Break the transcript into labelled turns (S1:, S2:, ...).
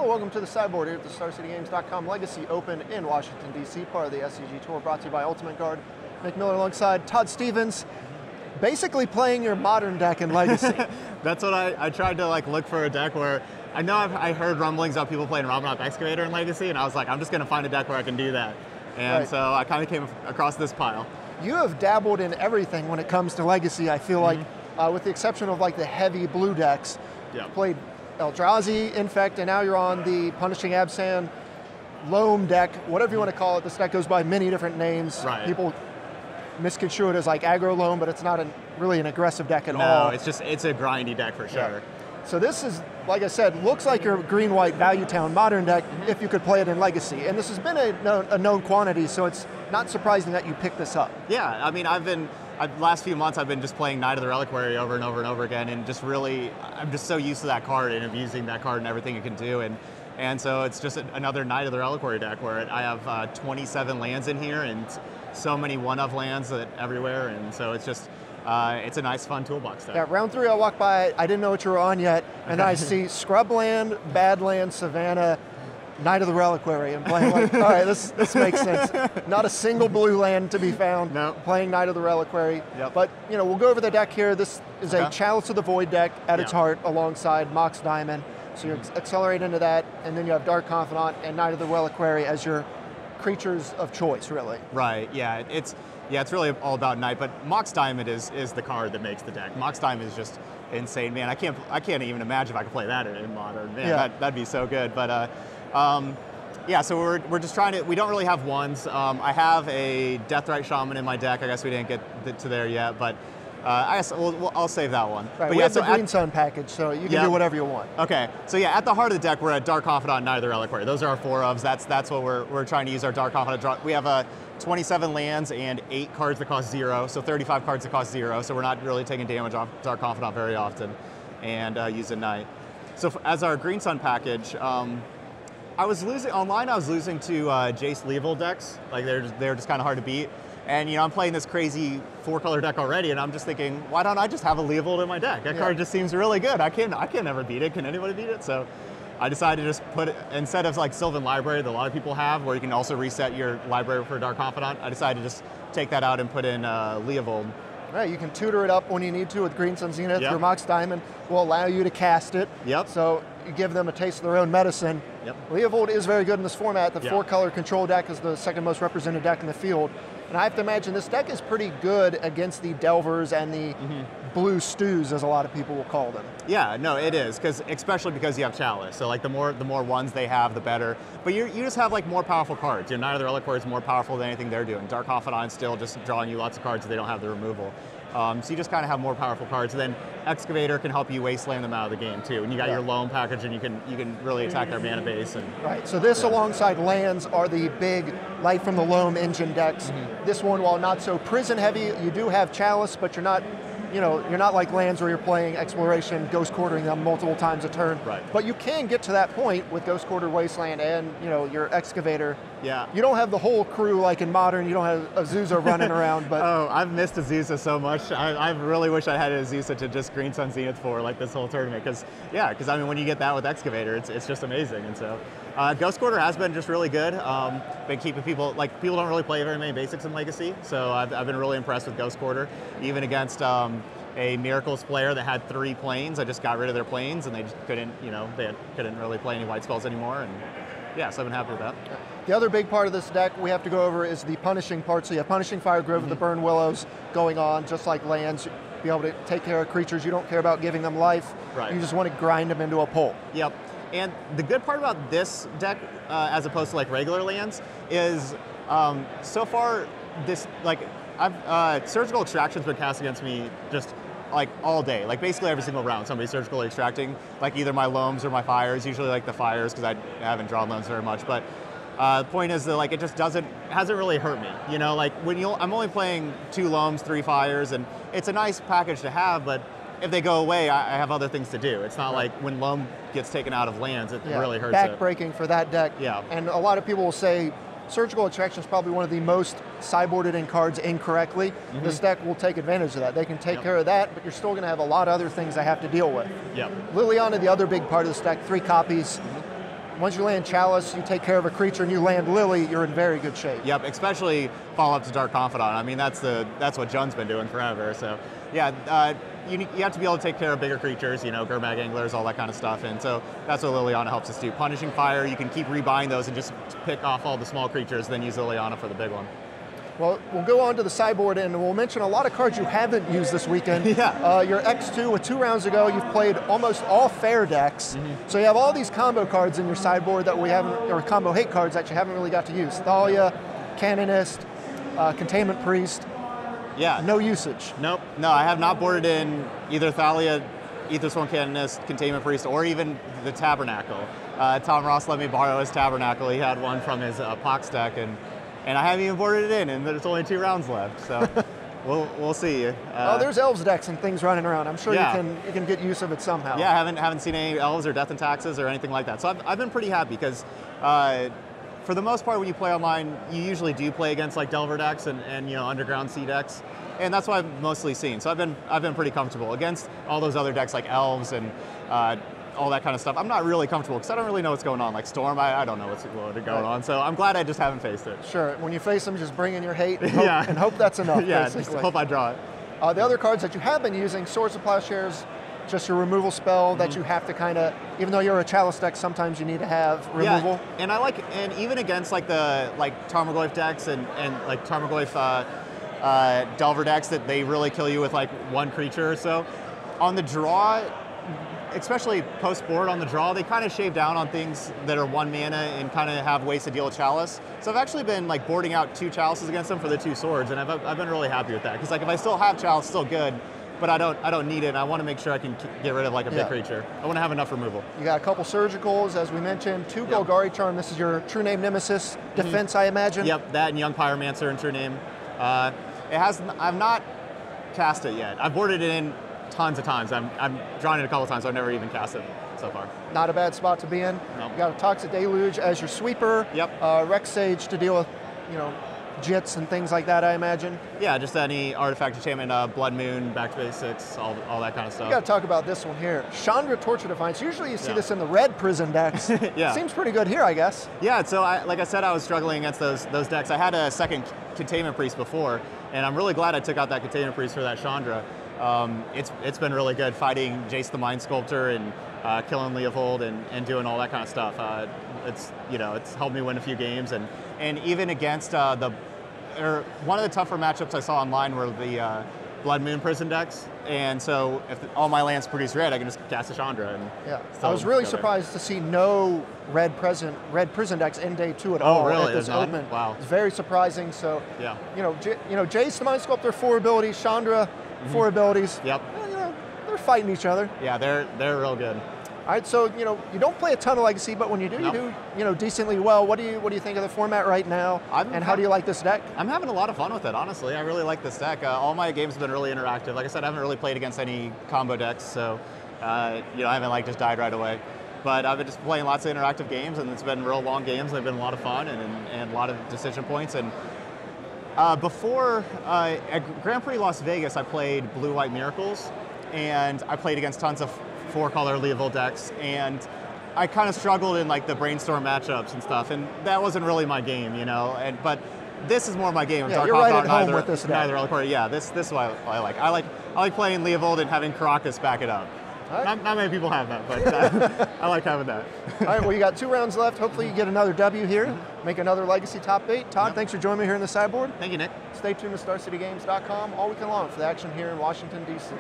S1: Hello, welcome to the sideboard here at the StarCityGames.com Legacy Open in Washington, D.C., part of the SCG Tour, brought to you by Ultimate Guard. Nick Miller alongside Todd Stevens, basically playing your modern deck in Legacy.
S2: That's what I tried to look for a deck where, I know I heard rumblings of people playing Ravenlock Excavator in Legacy, and I was like, I'm just going to find a deck where I can do that. And so I kind of came across this pile.
S1: You have dabbled in everything when it comes to Legacy, I feel like, with the exception of the heavy blue decks.
S2: Yeah.
S1: Played Eldrazi, Infect, and now you're on the Punishing Abzan Loam deck, whatever you want to call it. This deck goes by many different names.
S2: Right.
S1: People misconstrue it as aggro Loam, but it's not really an aggressive deck at all.
S2: No, it's a grindy deck for sure.
S1: Yeah. So this is, like I said, looks like your green-white Value Town modern deck if you could play it in Legacy. And this has been a known quantity, so it's not surprising that you picked this up.
S2: Yeah, I mean, last few months I've been just playing Knight of the Reliquary over and over and over again, and just really, I'm just so used to that card and abusing that card and everything it can do. And so it's just another Knight of the Reliquary deck where I have 27 lands in here and so many one-of lands everywhere, and so it's just, it's a nice, fun toolbox deck.
S1: Yeah, round 3 I walked by, I didn't know what you were on yet, and I see Scrubland, Badland, Savannah, Knight of the Reliquary, and playing all right, this makes sense. Not a single blue land to be found.
S2: No.
S1: Playing Knight of the Reliquary.
S2: Yep.
S1: But we'll go over the deck here. This is a Chalice of the Void deck at its heart, alongside Mox Diamond. So you accelerate into that, and then you have Dark Confidant and Knight of the Reliquary as your creatures of choice, really.
S2: Right. Yeah. It's really all about Knight, but Mox Diamond is the card that makes the deck. Mox Diamond is just insane, man. I can't even imagine if I could play that in Modern. Man,
S1: yeah.
S2: that'd be so good. But yeah, so we're just trying to. We don't really have ones. I have a Deathrite Shaman in my deck. I guess we didn't get to there yet, but I guess I'll save that one.
S1: Right.
S2: But
S1: we
S2: yeah,
S1: have the Green Sun package, so you can do whatever you want.
S2: Okay. So yeah, at the heart of the deck, we're at Dark Confidant, Knight of the Reliquary. Those are our 4-ofs. That's what we're trying to use our Dark Confidant draw. We have 27 lands and 8 cards that cost 0, so 35 cards that cost 0. So we're not really taking damage off Dark Confidant very often, and using Knight. So as our Green Sun package. I was losing online. I was losing to Jace Leevil decks. They're just kind of hard to beat. And I'm playing this crazy 4-color deck already, and I'm just thinking, why don't I just have a Leevil in my deck? That card just seems really good. I can never beat it. Can anybody beat it? So I decided to just put it, instead of Sylvan Library that a lot of people have, where you can also reset your library for Dark Confidant, I decided to just take that out and put in Leovold.
S1: Right, you can tutor it up when you need to with Green Sun Zenith.
S2: Yep.
S1: Your Mox Diamond will allow you to cast it.
S2: Yep.
S1: So you give them a taste of their own medicine.
S2: Yep.
S1: Leovold is very good in this format. The 4-color control deck is the second most represented deck in the field. And I have to imagine this deck is pretty good against the Delvers and the blue stews, as a lot of people will call them. Yeah,
S2: no, it is, especially because you have Chalice. So the more ones they have, the better. But you just have more powerful cards. Knight of the Reliquary is more powerful than anything they're doing. Dark Confidant still just drawing you lots of cards so they don't have the removal. So you just kind of have more powerful cards. And then Excavator can help you wasteland them out of the game too. And you got your Loam package, and you can really attack their mana base.
S1: Right. So this alongside lands are the big Light from the Loam engine decks. This one, while not so prison heavy, you do have Chalice, but you're not like lands where you're playing exploration, ghost quartering them multiple times a turn.
S2: Right.
S1: But you can get to that point with Ghost Quarter Wasteland and your Excavator.
S2: Yeah.
S1: You don't have the whole crew like in Modern. You don't have Azusa running around. But
S2: oh, I've missed Azusa so much. I really wish I had Azusa to just Green Sun Zenith for this whole tournament. Because I mean, when you get that with Excavator, it's just amazing. And so Ghost Quarter has been just really good. Been keeping people people don't really play very many basics in Legacy, so I've been really impressed with Ghost Quarter, even against a Miracles player that had 3 planes. I just got rid of their planes, and they just couldn't, couldn't really play any white spells anymore. And yeah, so I've been happy with that.
S1: The other big part of this deck we have to go over is the punishing part. So you have Punishing Firegrove with the Burn Willows going on, just like lands. Be able to take care of creatures. You don't care about giving them life.
S2: Right.
S1: You just want to grind them into a pulp.
S2: Yep. And the good part about this deck, as opposed to regular lands, is so far this Surgical Extraction's been cast against me just all day, basically every single round. Somebody's surgically extracting either my Loams or my Fires. Usually the Fires, because I haven't drawn Loams very much. But the point is that it just hasn't really hurt me. When I'm only playing 2 Loams, 3 Fires, and it's a nice package to have, but if they go away, I have other things to do. It's not like when Loam gets taken out of lands, it really hurts it.
S1: Backbreaking for that deck.
S2: Yeah.
S1: And a lot of people will say Surgical Extraction is probably one of the most sideboarded in cards incorrectly. This deck will take advantage of that. They can take care of that, but you're still going to have a lot of other things they have to deal with.
S2: Yep.
S1: Liliana, the other big part of this deck, 3 copies. once you land Chalice, you take care of a creature, and you land Lily, you're in very good shape.
S2: Yep, especially follow up to Dark Confidant. I mean, that's what Jun's been doing forever. So yeah, you have to be able to take care of bigger creatures, Gurmag Anglers, all that kind of stuff. And so that's what Liliana helps us do. Punishing Fire, you can keep rebuying those and just pick off all the small creatures, then use Liliana for the big one.
S1: Well, we'll go on to the sideboard and we'll mention a lot of cards you haven't used this weekend.
S2: Yeah.
S1: Your X2 with 2 rounds ago, you've played almost all fair decks. So you have all these combo cards in your sideboard that we haven't, or combo hate cards that you haven't really got to use. Thalia, Canonist, Containment Priest.
S2: Yeah.
S1: No usage.
S2: Nope. No, I have not boarded in either Thalia, Aethersworn Canonist, Containment Priest, or even the Tabernacle. Tom Ross let me borrow his Tabernacle. He had one from his Pox deck, and I haven't even boarded it in, and there's only 2 rounds left. So we'll see.
S1: There's Elves decks and things running around. I'm sure you can get use of it somehow.
S2: Yeah, I haven't seen any Elves or Death and Taxes or anything like that. So I've been pretty happy because for the most part, when you play online, you usually do play against like Delver decks and Underground Sea decks, and that's what I've mostly seen. So I've been pretty comfortable against all those other decks like Elves and all that kind of stuff. I'm not really comfortable because I don't really know what's going on. Like Storm, I don't know what's going on. So I'm glad I just haven't faced it.
S1: Sure. When you face them, just bring in your hate and hope that's enough.
S2: Yeah,
S1: basically.
S2: just hope I draw it.
S1: The other cards that you have been using, Swords of Plowshares, just your removal spell that you have to kind of, even though you're a Chalice deck, sometimes you need to have removal.
S2: Yeah, and even against like the Tarmogoyf decks and like Tarmogoyf Delver decks that they really kill you with like 1 creature or so. On the draw, especially post-board on the draw, they kind of shave down on things that are 1 mana and kind of have ways to deal with Chalice. So I've actually been like boarding out 2 Chalices against them for the 2 swords, and I've been really happy with that. Because like if I still have Chalice, it's still good, but I don't need it, and I want to make sure I can get rid of like a big creature. I want to have enough removal. You
S1: got a couple Surgicals, as we mentioned, 2 Golgari Charm. This is your True Name Nemesis defense, I imagine.
S2: Yep, that and Young Pyromancer and True Name. I've not cast it yet. I've boarded it in tons of times. I'm drawn it a couple times, so I've never even cast it so far.
S1: Not a bad spot to be in.
S2: Nope.
S1: You got a Toxic Deluge as your sweeper.
S2: Yep.
S1: Rex Sage to deal with, jits and things like that, I imagine.
S2: Yeah, just any artifact enchantment, Blood Moon, back to basics, all that kind of stuff.
S1: You got to talk about this one here. Chandra Torture Defiance. Usually you see this in the red prison decks.
S2: Yeah.
S1: Seems pretty good here, I guess.
S2: Yeah, so like I said, I was struggling against those decks. I had a second Containment Priest before, and I'm really glad I took out that Containment Priest for that Chandra. It's been really good fighting Jace the Mind Sculptor and killing Leovold and doing all that kind of stuff. It's helped me win a few games, and even against one of the tougher matchups I saw online were the Blood Moon prison decks, and so if all my lands produce red, I can just cast a Chandra. And
S1: I was really surprised to see no red prison decks in day 2 at all.
S2: Oh, really?
S1: At this open.
S2: Wow.
S1: It's very surprising. So Jace the Mind Sculptor 4 abilities, Chandra 4 abilities.
S2: Yep.
S1: They're fighting each other.
S2: Yeah, they're real good.
S1: All right, so you don't play a ton of Legacy, but when you do, you do decently well. What do you think of the format right now? And how do you like this deck?
S2: I'm having a lot of fun with it, honestly. I really like this deck. All my games have been really interactive. Like I said, I haven't really played against any combo decks, so I haven't just died right away. But I've been just playing lots of interactive games, and it's been real long games. They've been a lot of fun and a lot of decision points. And before at Grand Prix Las Vegas, I played Blue-White Miracles, and I played against tons of 4-color Leovold decks, and I kind of struggled in like the brainstorm matchups and stuff, and that wasn't really my game, but this is more my game.
S1: Yeah, you're right at home with this deck.
S2: Neither Reliquary. Yeah, this is what I like. I like playing Leovold and having Karakas back it up. Right. Not many people have that, but I like having that.
S1: All right, well, you got 2 rounds left. Hopefully you get another W here, make another Legacy top 8. Todd, thanks for joining me here in the sideboard.
S2: Thank you, Nick.
S1: Stay tuned to StarCityGames.com all weekend long for the action here in Washington, D.C.